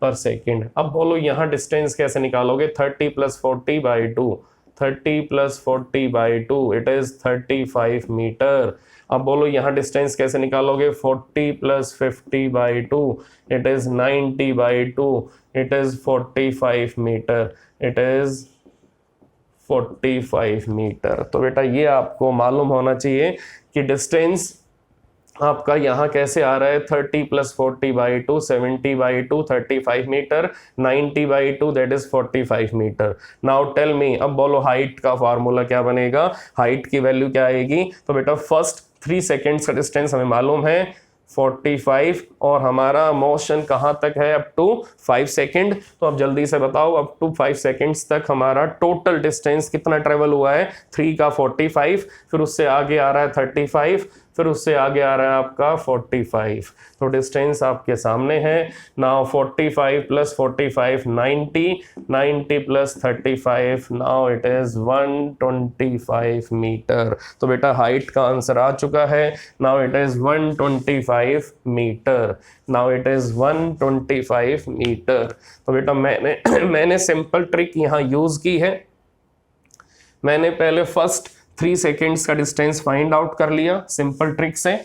पर सेकेंड। अब बोलो यहाँ डिस्टेंस कैसे निकालोगे, 30 + 40 / 2, 30 + 40 / 2 इट इज 35 मीटर। अब बोलो यहाँ डिस्टेंस कैसे निकालोगे, 40 + 50 / 2 it is 90/2 it is 45 metre, it is 45 metre. तो बेटा ये आपको मालूम होना चाहिए कि डिस्टेंस आपका यहाँ कैसे आ रहा है, 30 + 40 / 2 70/2 35 metre, 90/2 that is 45 metre. Now tell me, अब बोलो हाइट का फार्मूला क्या बनेगा, हाइट की वैल्यू क्या आएगी। तो बेटा फर्स्ट 3 सेकेंड्स का डिस्टेंस हमें मालूम है 45, और हमारा मोशन कहाँ तक है, अप टू 5 सेकेंड। तो अब जल्दी से बताओ अप टू 5 सेकेंड्स तक हमारा टोटल डिस्टेंस कितना ट्रेवल हुआ है, 3 का 45, फिर उससे आगे आ रहा है 35, फिर उससे आगे आ रहा है आपका 45। तो डिस्टेंस आपके सामने है। Now 45 + 45 90, 90 + 35, now it is 125 metre. तो बेटा हाइट का आंसर आ चुका है, now it is 125 metre, now it is 125 metre. तो बेटा मैंने सिंपल ट्रिक यहाँ यूज की है। मैंने पहले फर्स्ट 3 सेकेंड्स का डिस्टेंस फाइंड आउट कर लिया सिंपल ट्रिक से।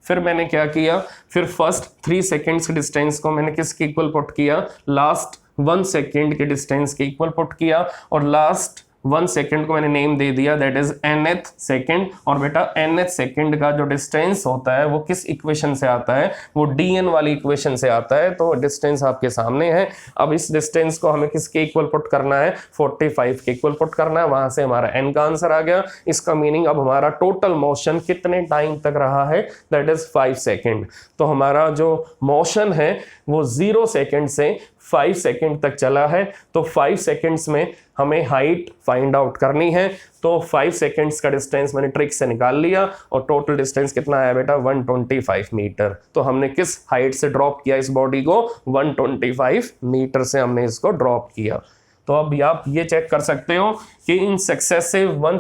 फिर मैंने क्या किया, फिर फर्स्ट 3 सेकेंड्स के डिस्टेंस को मैंने किसके इक्वल पुट किया, लास्ट 1 सेकेंड के डिस्टेंस के इक्वल पुट किया, और लास्ट 1 सेकेंड को मैंने नेम दे दिया दैट इज nth सेकेंड। और बेटा nth सेकेंड का जो डिस्टेंस होता है वो किस इक्वेशन से आता है, वो dn वाली इक्वेशन से आता है। तो डिस्टेंस आपके सामने है। अब इस डिस्टेंस को हमें किसके इक्वल पुट करना है, 45 के इक्वल पुट करना है। वहां से हमारा n का आंसर आ गया। इसका मीनिंग अब हमारा टोटल मोशन कितने टाइम तक रहा है, दैट इज 5 सेकेंड। तो हमारा जो मोशन है वो 0 सेकेंड से 5 सेकेंड तक चला है। तो 5 सेकेंड्स में हमें हाइट फाइंड आउट करनी है। तो 5 सेकेंड्स का डिस्टेंस मैंने ट्रिक से निकाल लिया, और टोटल डिस्टेंस कितना आया बेटा, 125 मीटर। तो हमने किस हाइट से ड्रॉप किया इस बॉडी को, 125 मीटर से हमने इसको ड्रॉप किया। तो अब आप ये चेक कर सकते हो कि in successive 1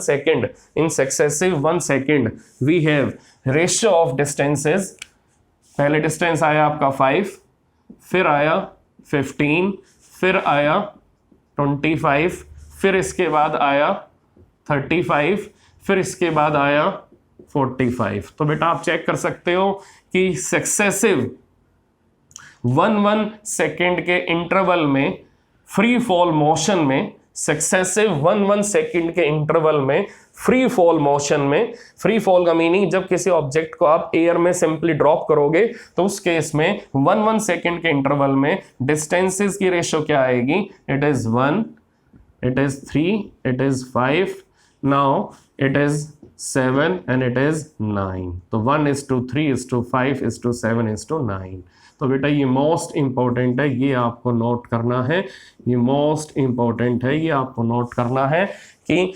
second we have ratio of distances. पहले डिस्टेंस आया आपका 5, फिर आया 15, फिर आया 25, फिर इसके बाद आया 35, फिर इसके बाद आया 45। तो बेटा आप चेक कर सकते हो कि सक्सेसिव 1 सेकेंड के इंटरवल में फ्री फॉल मोशन में, सक्सेसिव 1 सेकेंड के इंटरवल में फ्री फॉल मोशन में, फ्री फॉल का मीनिंग जब किसी ऑब्जेक्ट को आप एयर में सिंपली ड्रॉप करोगे तो उस केस में 1 सेकेंड के इंटरवल में डिस्टेंसेस की रेशियो क्या आएगी, it is 1, it is 3, it is 5, now it is 7 and it is 9। तो 1:3:5:7:9। तो बेटा ये मोस्ट इंपॉर्टेंट है, ये आपको नोट करना है, ये मोस्ट इंपॉर्टेंट है, ये आपको नोट करना है कि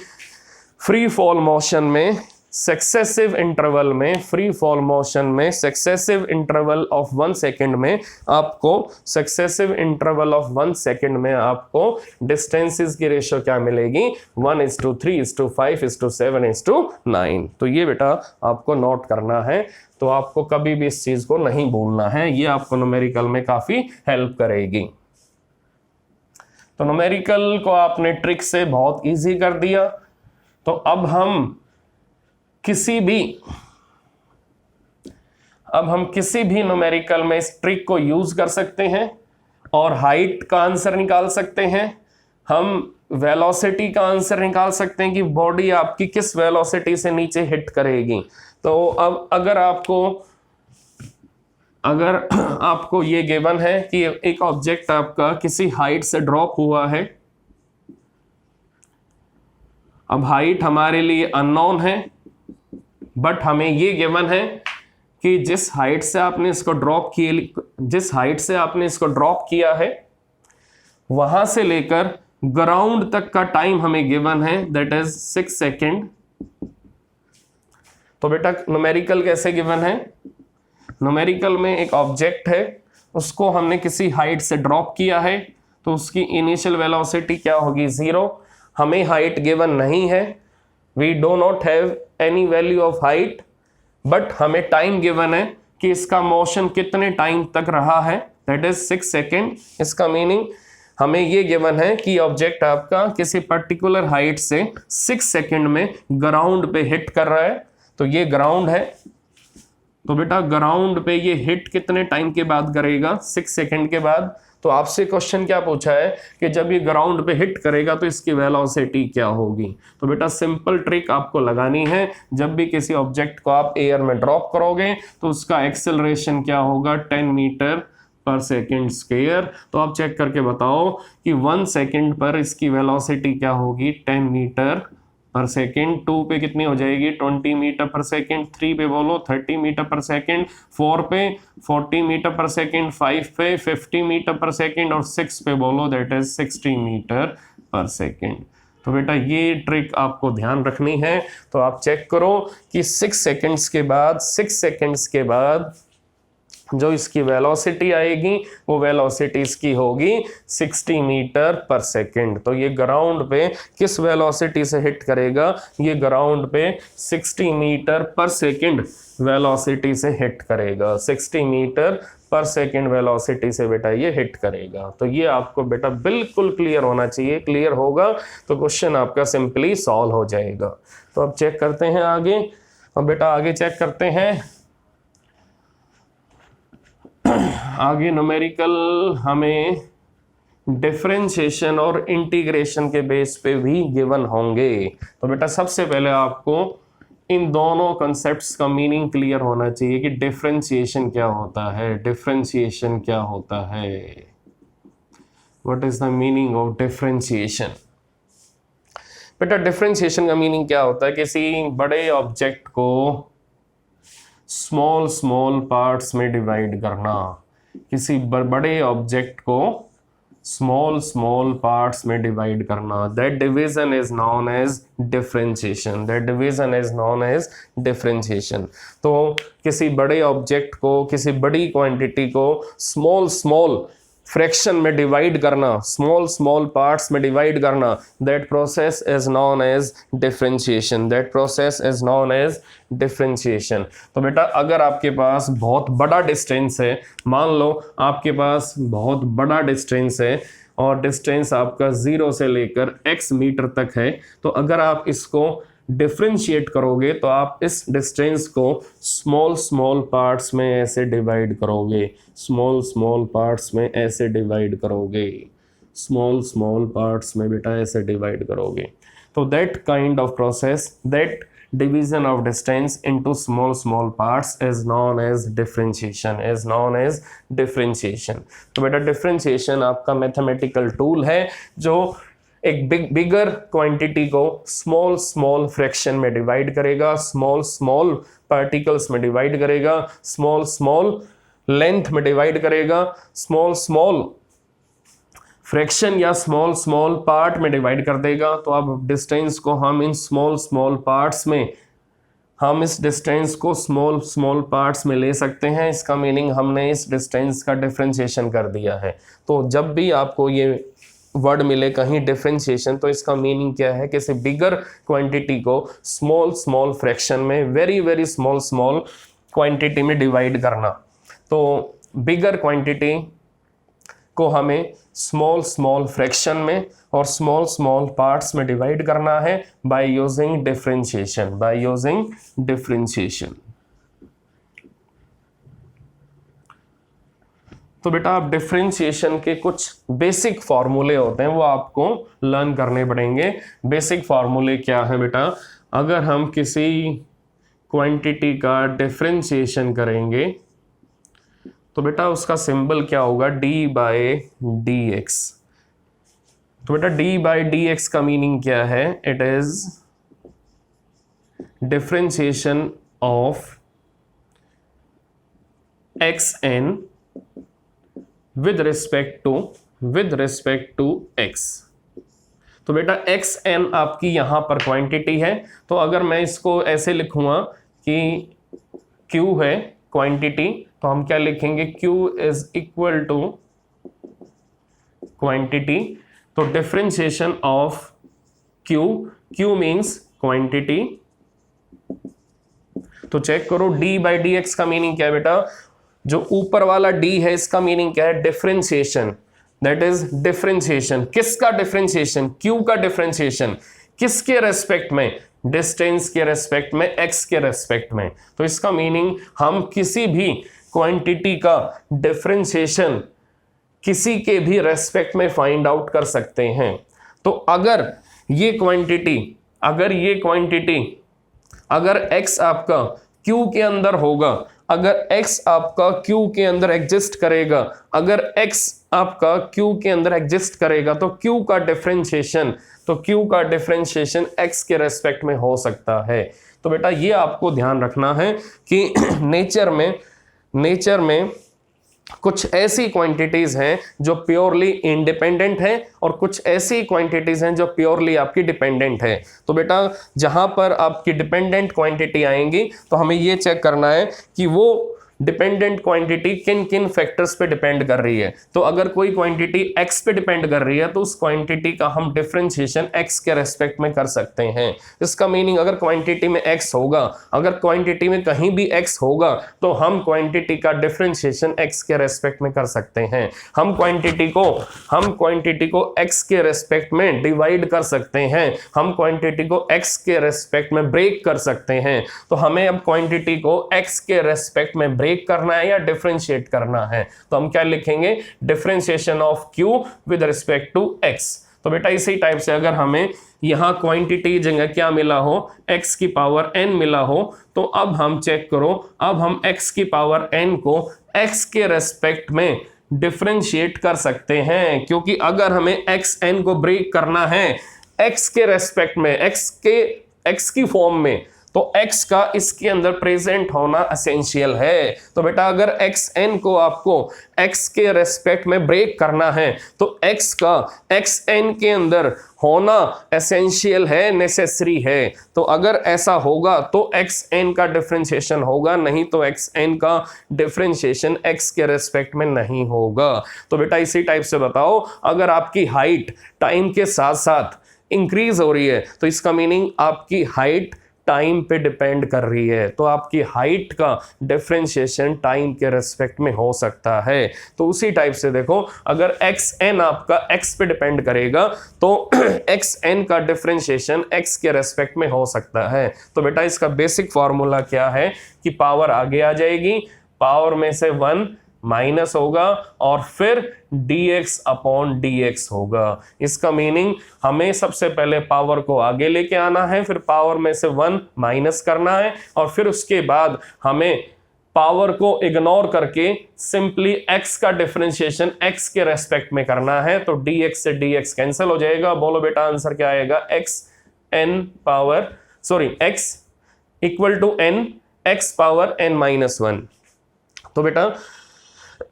फ्री फॉल मोशन में सक्सेसिव इंटरवल में, फ्री फॉल मोशन में सक्सेसिव इंटरवल ऑफ 1 सेकेंड में आपको, सक्सेसिव इंटरवल ऑफ 1 सेकेंड में आपको डिस्टेंसेस की रेशियो क्या मिलेगी, 1:3:5:7:9। तो ये बेटा आपको नोट करना है। तो आपको कभी भी इस चीज को नहीं भूलना है, ये आपको न्यूमेरिकल में काफी हेल्प करेगी। तो न्यूमेरिकल को आपने ट्रिक से बहुत इजी कर दिया। तो अब हम किसी भी अब हम किसी भी न्यूमेरिकल में इस ट्रिक को यूज कर सकते हैं और हाइट का आंसर निकाल सकते हैं, हम वेलोसिटी का आंसर निकाल सकते हैं कि बॉडी आपकी किस वेलोसिटी से नीचे हिट करेगी। तो अब अगर आपको ये गिवन है कि एक ऑब्जेक्ट आपका किसी हाइट से ड्रॉप हुआ है, अब हाइट हमारे लिए अननोन है, बट हमें ये गिवन है कि जिस हाइट से आपने इसको ड्रॉप किया है वहां से लेकर ग्राउंड तक का टाइम हमें गिवन है, दैट इज 6 सेकेंड। तो बेटा न्यूमेरिकल कैसे गिवन है? न्यूमेरिकल में एक ऑब्जेक्ट है, उसको हमने किसी हाइट से ड्रॉप किया है, तो उसकी इनिशियल वेलोसिटी क्या होगी? 0। हमें हाइट गिवन नहीं है, we do not have any value of height, but हमें टाइम गिवन है कि इसका मोशन कितने टाइम तक रहा है, दैट इज 6 सेकेंड। इसका मीनिंग हमें ये गिवन है कि ऑब्जेक्ट आपका किसी पर्टिकुलर हाइट से 6 सेकेंड में ग्राउंड पे हिट कर रहा है, तो ये ग्राउंड है। तो बेटा ग्राउंड पे ये हिट कितने टाइम के बाद करेगा? 6 सेकेंड के बाद। तो आपसे क्वेश्चन क्या पूछा है कि जब ये ग्राउंड पे हिट करेगा तो इसकी वेलोसिटी क्या होगी? तो बेटा सिंपल ट्रिक आपको लगानी है, जब भी किसी ऑब्जेक्ट को आप एयर में ड्रॉप करोगे तो उसका एक्सेलरेशन क्या होगा? 10 मीटर पर सेकेंड स्क्वायर। तो आप चेक करके बताओ कि 1 सेकेंड पर इसकी वेलोसिटी क्या होगी? 10 मीटर पर सेकेंड। 2 पे कितनी हो जाएगी? 20 मीटर पर सेकेंड। 3 पे बोलो 30 मीटर पर सेकेंड। 4 पे 40 मीटर पर सेकेंड। 5 पे 50 मीटर पर सेकेंड और 6 पे बोलो that is 60 metre per second. तो बेटा ये ट्रिक आपको ध्यान रखनी है। तो आप चेक करो कि 6 सेकेंड्स के बाद जो इसकी वेलोसिटी आएगी वो वेलोसिटी इसकी होगी 60 मीटर पर सेकेंड। तो ये ग्राउंड पे किस वेलोसिटी से हिट करेगा? ये ग्राउंड पे 60 मीटर पर सेकेंड वेलोसिटी से हिट करेगा। 60 मीटर पर सेकेंड वेलोसिटी से बेटा ये हिट करेगा। तो ये आपको बेटा बिल्कुल क्लियर होना चाहिए। क्लियर होगा तो क्वेश्चन आपका सिंपली सॉल्व हो जाएगा। तो अब चेक करते हैं आगे। अब बेटा आगे चेक करते हैं। आगे न्यूमेरिकल हमें डिफरेंशिएशन और इंटीग्रेशन के बेस पे भी गिवन होंगे। तो बेटा सबसे पहले आपको इन दोनों कॉन्सेप्ट्स का मीनिंग क्लियर होना चाहिए कि डिफरेंशिएशन क्या होता है। डिफरेंशिएशन क्या होता है? What is the meaning of differentiation? बेटा डिफरेंशिएशन का मीनिंग क्या होता है? किसी बड़े ऑब्जेक्ट को स्मॉल पार्ट्स में डिवाइड करना। किसी बड़े ऑब्जेक्ट को स्मॉल पार्ट्स में डिवाइड करना। That division is known as differentiation. तो किसी बड़े ऑब्जेक्ट को, किसी बड़ी क्वांटिटी को स्मॉल फ्रैक्शन में डिवाइड करना, स्मॉल पार्ट्स में डिवाइड करना, that process is known as differentiation. तो बेटा अगर आपके पास बहुत बड़ा डिस्टेंस है, मान लो आपके पास बहुत बड़ा डिस्टेंस है और डिस्टेंस आपका 0 से लेकर x मीटर तक है, तो अगर आप इसको डिफरेंशिएट करोगे तो आप इस डिस्टेंस को स्मॉल पार्ट्स में ऐसे डिवाइड करोगे। स्मॉल पार्ट्स में ऐसे डिवाइड करोगे। स्मॉल पार्ट्स में बेटा ऐसे डिवाइड करोगे। तो that kind of process, that division of distance into small parts is known as differentiation, तो बेटा differentiation आपका मैथमेटिकल टूल है जो एक बिगर क्वांटिटी को स्मॉल फ्रैक्शन में डिवाइड करेगा, स्मॉल पार्टिकल्स में डिवाइड करेगा, स्मॉल लेंथ में डिवाइड करेगा, स्मॉल फ्रैक्शन या स्मॉल पार्ट में डिवाइड कर देगा। तो अब डिस्टेंस को हम इन स्मॉल पार्ट्स में, हम इस डिस्टेंस को स्मॉल पार्ट्स में ले सकते हैं। इसका मीनिंग हमने इस डिस्टेंस का डिफरेंशिएशन कर दिया है। तो जब भी आपको ये वर्ड मिले कहीं डिफरेंशिएशन, तो इसका मीनिंग क्या है? किसी बिगर क्वांटिटी को स्मॉल फ्रैक्शन में वेरी स्मॉल क्वांटिटी में डिवाइड करना। तो बिगर क्वांटिटी को हमें स्मॉल फ्रैक्शन में और स्मॉल पार्ट्स में डिवाइड करना है बाय यूजिंग डिफरेंशिएशन। तो बेटा आप डिफरेंशिएशन के कुछ बेसिक फॉर्मूले होते हैं वो आपको लर्न करने पड़ेंगे। बेसिक फॉर्मूले क्या है बेटा, अगर हम किसी क्वांटिटी का डिफरेंशिएशन करेंगे तो बेटा उसका सिंबल क्या होगा, डी बाय डी एक्स। तो बेटा डी बाय डी एक्स का मीनिंग क्या है, it is differentiation of x n with respect to x. तो बेटा एक्स एन आपकी यहां पर क्वांटिटी है, तो अगर मैं इसको ऐसे लिखूंगा कि Q है क्वांटिटी, तो हम क्या लिखेंगे, Q is equal to quantity. तो differentiation of Q means quantity. तो चेक करो डी बाई डी एक्स का मीनिंग क्या है बेटा, जो ऊपर वाला डी है इसका मीनिंग क्या है, डिफरेंशिएशन। दैट इज डिफरेंशिएशन, किसका डिफरेंशिएशन, Q का डिफरेंशिएशन, किसके रेस्पेक्ट में, डिस्टेंस के रेस्पेक्ट में, एक्स के रेस्पेक्ट में। तो इसका मीनिंग हम किसी भी क्वांटिटी का डिफरेंशिएशन किसी के भी रेस्पेक्ट में फाइंड आउट कर सकते हैं। तो अगर ये क्वांटिटी अगर x आपका Q के अंदर होगा, अगर x आपका Q के अंदर एग्जिस्ट करेगा, अगर x आपका Q के अंदर एग्जिस्ट करेगा तो Q का डिफरेंशिएशन x के रेस्पेक्ट में हो सकता है। तो बेटा ये आपको ध्यान रखना है कि नेचर में कुछ ऐसी क्वांटिटीज हैं जो प्योरली इंडिपेंडेंट हैं और कुछ ऐसी क्वांटिटीज हैं जो प्योरली आपकी डिपेंडेंट है। तो बेटा जहां पर आपकी डिपेंडेंट क्वांटिटी आएंगी तो हमें ये चेक करना है कि वो डिपेंडेंट क्वांटिटी किन किन फैक्टर्स पे डिपेंड कर रही है। तो अगर कोई क्वांटिटी x पे डिपेंड कर रही है तो उस क्वांटिटी का हम डिफरेंशिएशन x के रेस्पेक्ट में कर सकते हैं। इसका मीनिंग अगर क्वांटिटी में x होगा, अगर क्वांटिटी में कहीं भी x होगा तो हम क्वांटिटी का डिफरेंशिएशन x के रेस्पेक्ट में कर सकते हैं। हम क्वांटिटी को x के रेस्पेक्ट में डिवाइड कर सकते हैं, हम क्वांटिटी को x के रेस्पेक्ट में ब्रेक कर सकते हैं। तो हमें अब क्वांटिटी को x के रेस्पेक्ट में ब्रेक करना है या डिफरेंशिएट करना है, तो हम क्या लिखेंगे, differentiation of Q with respect to x। तो बेटा इसी टाइप से अगर हमें यहां क्वांटिटी जगह क्या मिला हो, x की पावर n मिला हो, तो अब हम चेक करो, अब हम x की पावर n को x के रेस्पेक्ट में डिफरेंशिएट कर सकते हैं। क्योंकि अगर हमें xn को ब्रेक करना है x के रेस्पेक्ट में, x की फॉर्म में, तो x का इसके अंदर प्रेजेंट होना एसेंशियल है। तो बेटा अगर xn को आपको x के रेस्पेक्ट में ब्रेक करना है तो x का xn के अंदर होना एसेंशियल है, नेसेसरी है। तो अगर ऐसा होगा तो xn का डिफरेंशिएशन होगा, नहीं तो xn का डिफरेंशिएशन x के रेस्पेक्ट में नहीं होगा। तो बेटा इसी टाइप से बताओ, अगर आपकी हाइट टाइम के साथ साथ इंक्रीज हो रही है तो इसका मीनिंग आपकी हाइट टाइम पे डिपेंड कर रही है, तो आपकी हाइट का डिफरेंशिएशन टाइम के रेस्पेक्ट में हो सकता है। तो उसी टाइप से देखो, अगर xn आपका x पे डिपेंड करेगा तो xn का डिफरेंशिएशन x के रेस्पेक्ट में हो सकता है। तो बेटा इसका बेसिक फॉर्मूला क्या है कि पावर आगे आ जाएगी, पावर में से 1 माइनस होगा और फिर dx अपॉन dx होगा। इसका मीनिंग हमें सबसे पहले पावर को आगे लेके आना है, फिर पावर में से 1 माइनस करना है और फिर उसके बाद हमें पावर को इग्नोर करके सिंपली x का डिफरेंशिएशन x के रेस्पेक्ट में करना है। तो dx से dx कैंसिल हो जाएगा। बोलो बेटा आंसर क्या आएगा, x equal to n, x power n minus 1। तो बेटा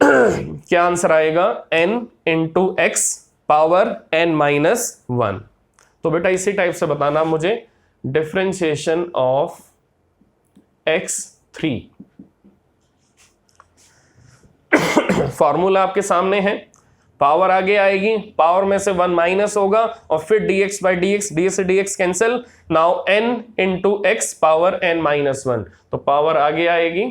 क्या आंसर आएगा, n into x power n minus 1। तो बेटा इसी टाइप से बताना मुझे डिफरेंशिएशन ऑफ x3। फॉर्मूला आपके सामने है, पावर आगे आएगी, पावर में से 1 माइनस होगा और फिर dx बाई dx, ds से dx cancel, now n into x power n minus 1। तो पावर आगे आएगी,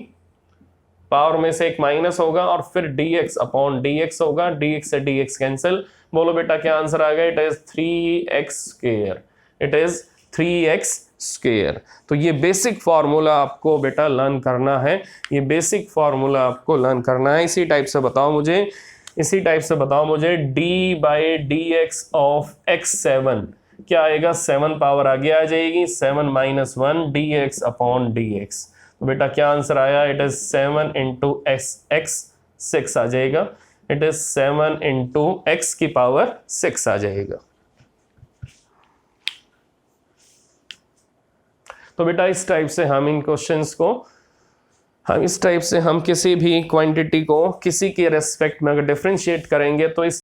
पावर में से 1 माइनस होगा और फिर dx अपॉन dx होगा, dx से dx कैंसिल। बोलो बेटा क्या आंसर आ गया, it is 3x square, it is 3x square. तो ये बेसिक फार्मूला आपको बेटा लर्न करना है, ये बेसिक फार्मूला आपको लर्न करना है। इसी टाइप से बताओ मुझे D by D x of x7 क्या आएगा, 7 पावर आगे आ जाएगी, 7 minus 1 D x upon D x. तो बेटा क्या आंसर आया, इट इज 7 इंटू x 6 आ जाएगा, इट इज 7 इंटू x की पावर 6 आ जाएगा। तो बेटा इस टाइप से हम इन क्वेश्चंस को किसी भी क्वांटिटी को किसी के रेस्पेक्ट में अगर डिफरेंशिएट करेंगे तो इस